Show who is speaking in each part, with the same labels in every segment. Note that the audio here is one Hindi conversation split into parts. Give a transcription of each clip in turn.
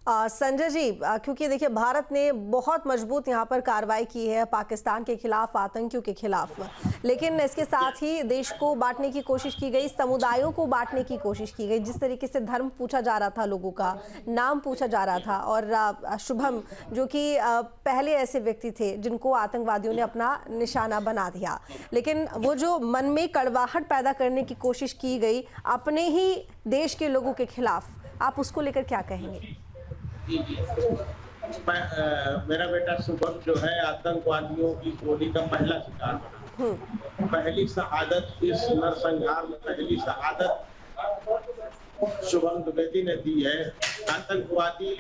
Speaker 1: संजय जी, क्योंकि देखिए भारत ने बहुत मजबूत यहाँ पर कार्रवाई की है पाकिस्तान के खिलाफ, आतंकियों के खिलाफ, लेकिन इसके साथ ही देश को बांटने की कोशिश की गई, समुदायों को बांटने की कोशिश की गई। जिस तरीके से धर्म पूछा जा रहा था, लोगों का नाम पूछा जा रहा था, और शुभम जो कि पहले ऐसे व्यक्ति थे जिनको आतंकवादियों ने अपना निशाना बना दिया, लेकिन वो जो मन में कड़वाहट पैदा करने की कोशिश की गई अपने ही देश के लोगों के खिलाफ, आप उसको लेकर क्या कहेंगे?
Speaker 2: जी, जी। मेरा बेटा शुभम जो है आतंकवादियों की गोली का पहला शिकार बना। पहली शहादत इस नरसंहार में पहली शहादत शुभम द्विवेदी ने दी है। आतंकवादी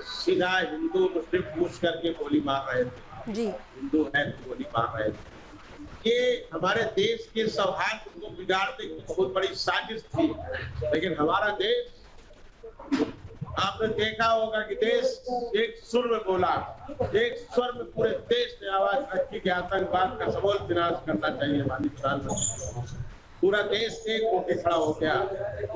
Speaker 2: सीधा हिंदू मुस्लिम पूछ करके गोली मार रहे थे
Speaker 1: जी।
Speaker 2: हिंदू है तो गोली मार रहे थे। ये हमारे देश के सौहार्द को बिगाड़ने की बहुत बड़ी साजिश थी, लेकिन हमारा देश, आपने देखा होगा कि देश एक सुर में बोला, एक स्वर में पूरे देश ने आवाज रखी कि आतंकवाद का समूल विनाश करना चाहिए। माननीय प्रधानमंत्री, पूरा देश एक होके खड़ा हो गया।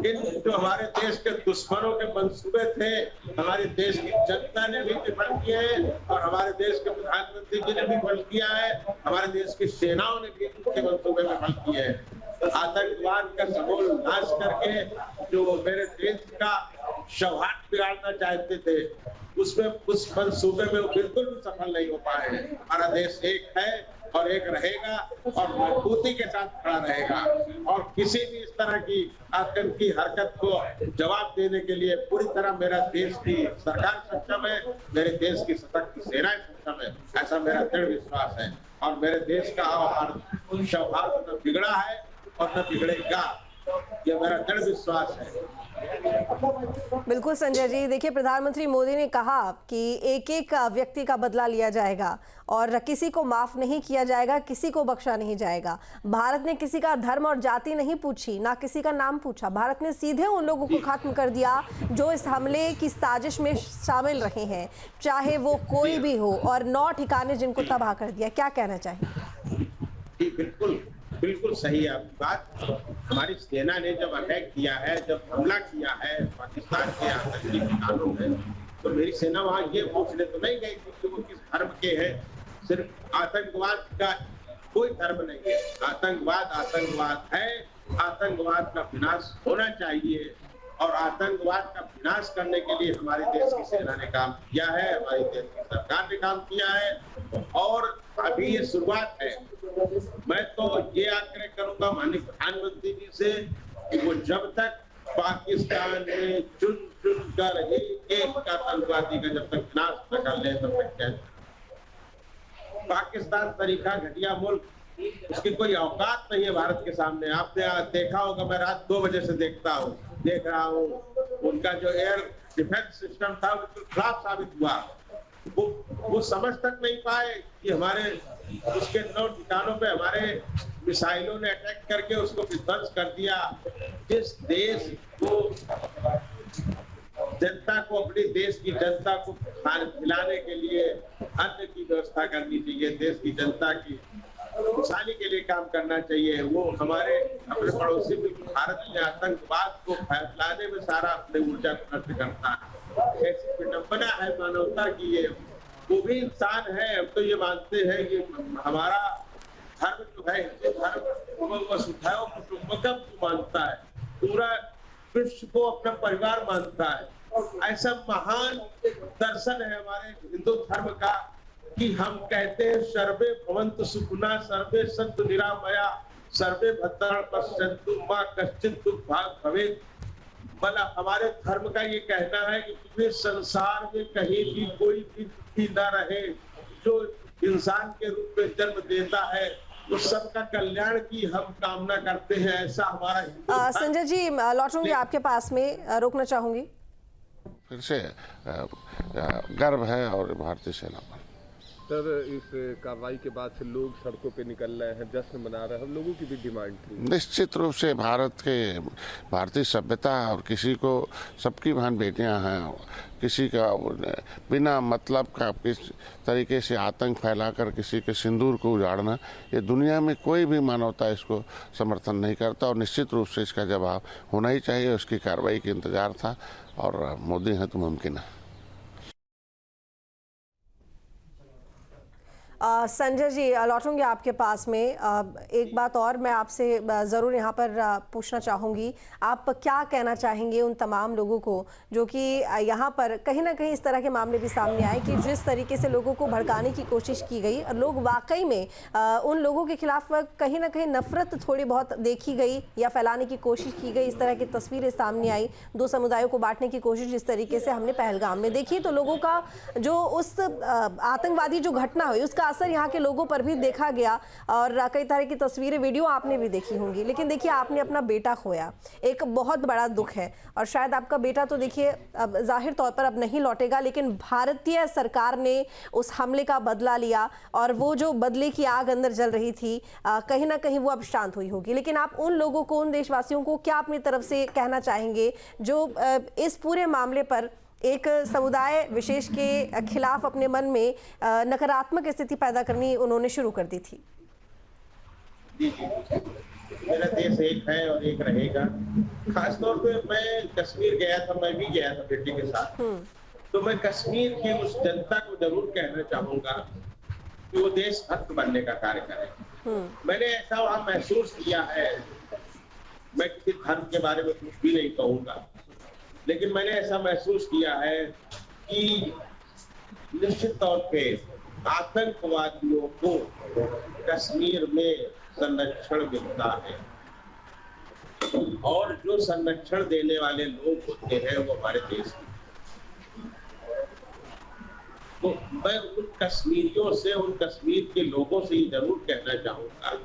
Speaker 2: इन जो हमारे देश के दुश्मनों के मंसूबे थे, हमारे देश की जनता ने भी विफल किए हैं और हमारे देश के प्रधानमंत्री जी ने भी विफल किया है, हमारे देश की सेनाओं ने भी उनके मंसूबे विफल किए हैं। आतंकवाद का समूल नाश करके जो मेरे देश का सौहार्द बिगाड़ना चाहते थे, उसमें उस मंसूबे में वो बिल्कुल भी सफल नहीं हो पाए हैं। हमारा देश एक है और एक रहेगा और मजबूती के साथ खड़ा रहेगा, और किसी भी इस तरह की आतंकी हरकत को जवाब देने के लिए पूरी तरह मेरा देश की सरकार सक्षम है, मेरे देश की सशक्त सेनाएं सक्षम है, ऐसा मेरा दृढ़ विश्वास है। और मेरे देश का सौहार्द न बिगड़ा है और न बिगड़ेगा, ये मेरा दृढ़ विश्वास है।
Speaker 1: बिल्कुल संजय जी, देखिए प्रधानमंत्री मोदी ने कहा कि एक एक व्यक्ति का बदला लिया जाएगा और किसी को माफ नहीं किया जाएगा, किसी को बख्शा नहीं जाएगा। भारत ने किसी का धर्म और जाति नहीं पूछी, ना किसी का नाम पूछा। भारत ने सीधे उन लोगों को खत्म कर दिया जो इस हमले की साजिश में शामिल रहे हैं, चाहे वो कोई भी हो, और 9 ठिकाने जिनको तबाह कर दिया। क्या कहना चाहिए?
Speaker 2: बिल्कुल बिल्कुल सही है आपकी बात। हमारी सेना ने जब अटैक किया है, जब हमला किया है पाकिस्तान के आतंकी ठिकानों में, तो मेरी सेना वहां ये पूछने तो नहीं गई थी कि वो किस धर्म के हैं। सिर्फ आतंकवाद का कोई धर्म नहीं है, आतंकवाद आतंकवाद है। आतंकवाद का विनाश होना चाहिए और आतंकवाद का विनाश करने के लिए हमारे देश की सेना ने काम किया है, हमारी देश की सरकार ने काम किया है, और अभी ये शुरुआत है। मैं तो ये आग्रह करूंगा माननीय प्रधानमंत्री जी से कि वो जब तक पाकिस्तान में चुन चुन कर एक आतंकवादी का जब तक विनाश न कर ले तब तक क्या। पाकिस्तान तरीका घटिया मुल्क, उसकी कोई औकात नहीं है भारत के सामने। आपने देखा होगा, मैं रात 2 बजे से देख रहा हूँ, उनका जो एयर डिफेंस सिस्टम था बिल्कुल खराब साबित हुआ। वो समझ तक नहीं पाए कि हमारे उसके 9 ठिकानों पे हमारे मिसाइलों ने अटैक करके उसको विध्वंस कर दिया। जिस देश को जनता को, अपने देश की जनता को खाने खिलाने के लिए अन्न की व्यवस्था करनी चाहिए, देश की जनता की खुशहाली के लिए काम करना चाहिए, वो हमारे अपने पड़ोसी भारत में आतंकवाद को फैलाने में सारा अपने ऊर्जा को नष्ट करता है। ऐसी विडंबना है मानवता की। ये वो भी इंसान है। हम तो ये मानते हैं कि हमारा धर्म जो है हिंदू धर्म, वो वसुधैव कुटुंबकम को मानता है, पूरा विश्व को अपना परिवार मानता है। ऐसा महान दर्शन है हमारे हिंदू धर्म का कि हम कहते हैं सर्वे भवन्तु सुखिनः, सर्वे सन्तु निरामया, सर्वे भद्राणि पश्यन्तु मा कश्चित् दुःखभाग् भवेत्। मतलब हमारे धर्म का ये कहना है कि पूरे संसार में कहीं भी कोई भी दुखी न रहे, जो इंसान के रूप में जन्म देता है, तो सबका कल्याण की हम कामना करते हैं। ऐसा हमारा
Speaker 1: संजय जी, लौटूंगी आपके पास में, रोकना चाहूंगी।
Speaker 3: फिर से गर्व है और भारतीय सेना पर सर इस कार्रवाई के बाद से लोग सड़कों पे निकल रहे हैं, जश्न मना रहे हैं, हम लोगों की भी डिमांड थी।
Speaker 4: निश्चित रूप से भारतीय सभ्यता और किसी को सबकी बहन बेटियां हैं, किसी का बिना मतलब का किस तरीके से आतंक फैलाकर किसी के सिंदूर को उजाड़ना, ये दुनिया में कोई भी मानवता इसको समर्थन नहीं करता और निश्चित रूप से इसका जवाब होना ही चाहिए। उसकी कार्रवाई के इंतजार था और मोदी हैं तो मुमकिन है।
Speaker 1: संजय जी, लौटूंगी आपके पास में। एक बात और मैं आपसे ज़रूर यहाँ पर पूछना चाहूँगी, आप क्या कहना चाहेंगे उन तमाम लोगों को जो कि यहाँ पर कहीं ना कहीं इस तरह के मामले भी सामने आए कि जिस तरीके से लोगों को भड़काने की कोशिश की गई, लोग वाकई में उन लोगों के खिलाफ कहीं ना कहीं नफरत थोड़ी बहुत देखी गई या फैलाने की कोशिश की गई, इस तरह की तस्वीरें सामने आई, दो समुदायों को बांटने की कोशिश जिस तरीके से हमने पहलगाम में देखी, तो लोगों का जो उस आतंकवादी जो घटना हुई उसका असर यहाँ के लोगों पर भी देखा गया और कई तरह की तस्वीरें वीडियो आपने भी देखी होंगी। लेकिन देखिए, आपने अपना बेटा खोया, एक बहुत बड़ा दुख है और शायद आपका बेटा तो देखिए अब जाहिर तौर पर अब नहीं लौटेगा, लेकिन भारतीय सरकार ने उस हमले का बदला लिया और वो जो बदले की आग अंदर जल रही थी कहीं ना कहीं वो अब शांत हुई होगी। लेकिन आप उन लोगों को, उन देशवासियों को क्या अपनी तरफ से कहना चाहेंगे जो इस पूरे मामले पर एक समुदाय विशेष के खिलाफ अपने मन में नकारात्मक स्थिति पैदा करनी उन्होंने शुरू कर दी थी?
Speaker 2: जी जी, मेरा देश एक है और एक रहेगा। खासतौर पे मैं कश्मीर गया था, मैं भी गया था बेटे के साथ, तो मैं कश्मीर की उस जनता को जरूर कहना चाहूंगा कि वो देशभक्त बनने का कार्य करें। मैंने ऐसा वहां महसूस किया है, मैं किसी धर्म के बारे में कुछ भी नहीं कहूंगा, लेकिन मैंने ऐसा महसूस किया है कि निश्चित तौर पे आतंकवादियों को कश्मीर में संरक्षण मिलता है और जो संरक्षण देने वाले लोग होते हैं वो हमारे देश के। तो मैं उन कश्मीरियों से, उन कश्मीर के लोगों से ये जरूर कहना चाहूंगा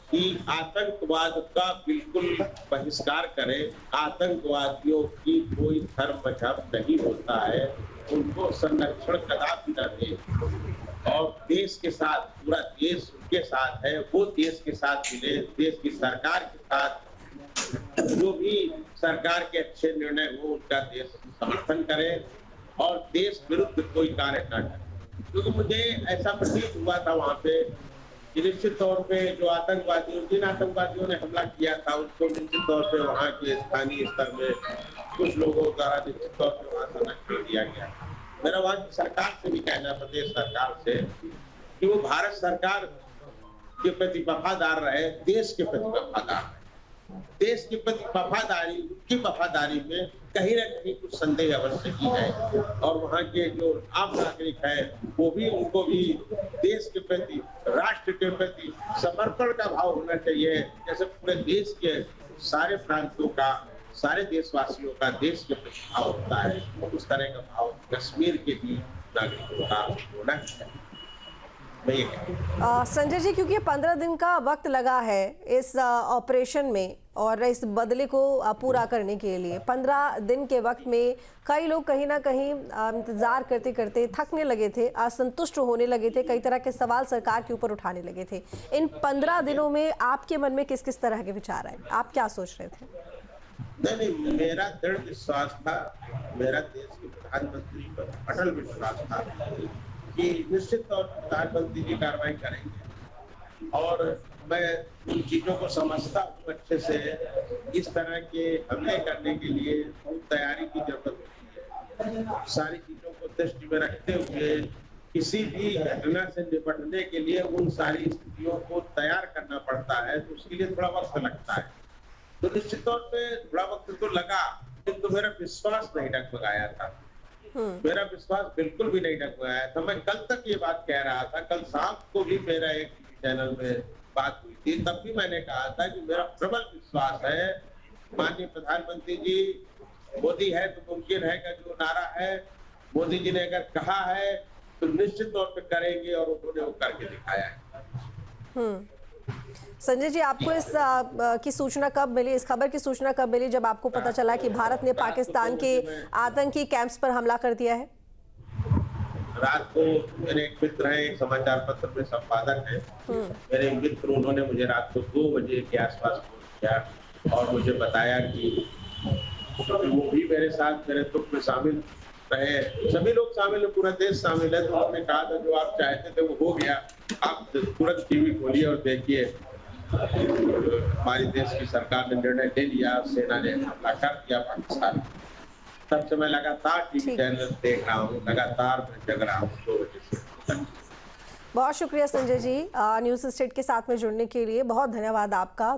Speaker 2: कि आतंकवाद का बिल्कुल बहिष्कार करें। आतंकवादियों की कोई धर्म मजहब नहीं होता है, उनको संरक्षण कदापि न दें और देश के साथ, पूरा देश उनके साथ है, वो देश के साथ मिले, देश की सरकार के साथ जो भी सरकार के अच्छे निर्णय हो उनका देश समर्थन करे और देश विरुद्ध कोई कार्य न करे। क्योंकि मुझे ऐसा प्रतीत हुआ था वहां पे कि निश्चित तौर पे जो जिन आतंकवादियों ने हमला किया था उसको निश्चित तौर पे वहाँ के स्थानीय स्तर में कुछ लोगों द्वारा निश्चित तौर पे वहाँ संरक्षण दिया गया। मेरा वहाँ की सरकार से भी कहना, प्रदेश सरकार से, कि वो भारत सरकार के प्रति वफादार रहे, देश के प्रति वफादार रहे। देश के प्रति वफादारी, उनकी वफादारी में कहीं ना कहीं कुछ संदेह अवश्य ही है और वहाँ के जो आम नागरिक है वो भी, उनको भी देश के प्रति, राष्ट्र के प्रति समर्पण का भाव होना चाहिए। जैसे पूरे देश के सारे प्रांतों का, सारे देशवासियों का देश के प्रति भाव होता है, उस तरह का भाव कश्मीर के भी नागरिकों का होना चाहिए।
Speaker 1: संजय जी, क्योंकि 15 दिन का वक्त लगा है इस ऑपरेशन में और इस बदले को पूरा करने के लिए, 15 दिन के वक्त में कई लोग कहीं ना कहीं इंतजार करते करते थकने लगे थे, असंतुष्ट होने लगे थे, कई तरह के सवाल सरकार के ऊपर उठाने लगे थे। इन 15 दिनों में आपके मन में किस किस तरह के विचार आए, आप क्या सोच रहे थे?
Speaker 2: नहीं, मेरा दृढ़ विश्वास था, मेरा देश के प्रधानमंत्री पर अटल विश्वास था कि निश्चित तौर पर प्रधानमंत्री जी कार्रवाई करेंगे और मैं उन चीजों को समझता हूँ अच्छे से। इस तरह के हमले करने के लिए बहुत तैयारी की जरूरत होती है। सारी चीजों को दृष्टि में रखते हुए किसी भी घटना से निपटने के लिए उन सारी स्थितियों को तैयार करना पड़ता है, तो उसके लिए थोड़ा वक्त लगता है। तो निश्चित तौर पे थोड़ा वक्त तो लगा, किंतु मेरा विश्वास नहीं डगमगाया था। मेरा विश्वास बिल्कुल भी नहीं डगमगाया था। मैं कल तक ये बात कह रहा था, कल शाम को भी मेरा एक चैनल में बात हुई थी, तब भी मैंने कहा था कि मेरा प्रबल विश्वास है माननीय प्रधानमंत्री जी, मोदी है तो मुमकिन है का जो नारा है, मोदी जी ने अगर कहा है तो निश्चित तौर पे करेंगे और उन्होंने वो करके दिखाया है।
Speaker 1: संजय जी, आपको इस की सूचना कब मिली, इस खबर की सूचना कब मिली जब आपको पता चला कि भारत ने पाकिस्तान के आतंकी कैंप्स पर हमला कर दिया है?
Speaker 2: रात को मेरे एक मित्र हैं, एक समाचार पत्र में संपादक हैं, मेरे एक मित्र, उन्होंने मुझे रात को 2 बजे के आसपास फोन किया और मुझे बताया कि वो भी मेरे साथ मेरे दुख में शामिल रहे। सभी लोग शामिल है, पूरा देश शामिल है। तो उन्होंने कहा था जो आप चाहते थे वो हो गया, आप तुरंत टीवी खोलिए और देखिए हमारी देश की सरकार ने निर्णय ले लिया, सेना ने हमला कर दिया पाकिस्तान। तब से मैं लगातार टीवी चैनल देख रहा हूँ, लगातार मैं जग रहा हूँ 2 बजे से।
Speaker 1: बहुत शुक्रिया संजय जी न्यूज़ स्टेट के साथ में जुड़ने के लिए, बहुत धन्यवाद आपका।